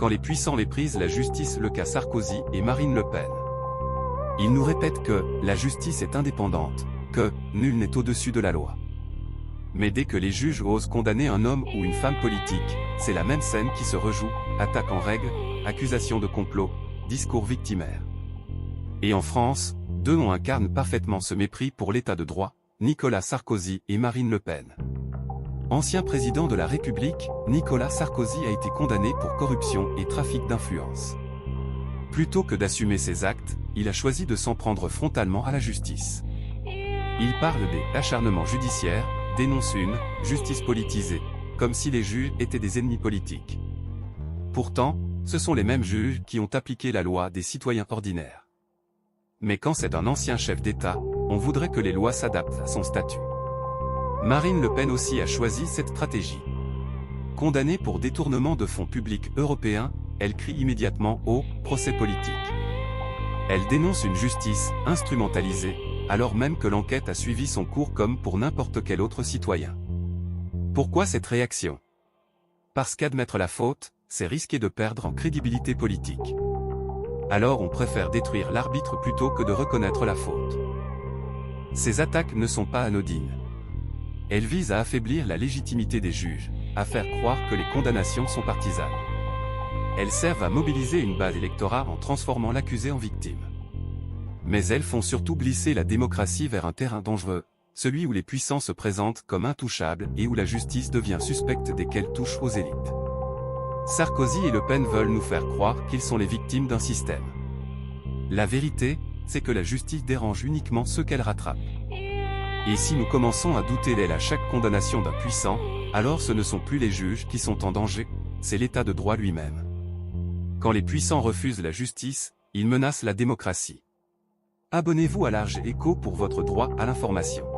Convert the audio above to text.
quand les puissants méprisent la justice, le cas Sarkozy et Marine Le Pen. Ils nous répètent que la justice est indépendante, que nul n'est au-dessus de la loi. Mais dès que les juges osent condamner un homme ou une femme politique, c'est la même scène qui se rejoue, attaque en règle, accusation de complot, discours victimaire. Et en France, deux noms incarnent parfaitement ce mépris pour l'état de droit, Nicolas Sarkozy et Marine Le Pen. Ancien président de la République, Nicolas Sarkozy a été condamné pour corruption et trafic d'influence. Plutôt que d'assumer ses actes, il a choisi de s'en prendre frontalement à la justice. Il parle des acharnements judiciaires, dénonce une justice politisée, comme si les juges étaient des ennemis politiques. Pourtant, ce sont les mêmes juges qui ont appliqué la loi des citoyens ordinaires. Mais quand c'est un ancien chef d'État, on voudrait que les lois s'adaptent à son statut. Marine Le Pen aussi a choisi cette stratégie. Condamnée pour détournement de fonds publics européens, elle crie immédiatement au procès politique. Elle dénonce une justice instrumentalisée, alors même que l'enquête a suivi son cours comme pour n'importe quel autre citoyen. Pourquoi cette réaction? Parce qu'admettre la faute, c'est risquer de perdre en crédibilité politique. Alors on préfère détruire l'arbitre plutôt que de reconnaître la faute. Ces attaques ne sont pas anodines. Elles visent à affaiblir la légitimité des juges, à faire croire que les condamnations sont partisanes. Elles servent à mobiliser une base électorale en transformant l'accusé en victime. Mais elles font surtout glisser la démocratie vers un terrain dangereux, celui où les puissants se présentent comme intouchables et où la justice devient suspecte dès qu'elle touche aux élites. Sarkozy et Le Pen veulent nous faire croire qu'ils sont les victimes d'un système. La vérité, c'est que la justice dérange uniquement ceux qu'elle rattrape. Et si nous commençons à douter d'elle à chaque condamnation d'un puissant, alors ce ne sont plus les juges qui sont en danger, c'est l'état de droit lui-même. Quand les puissants refusent la justice, ils menacent la démocratie. Abonnez-vous à Large Écho pour votre droit à l'information.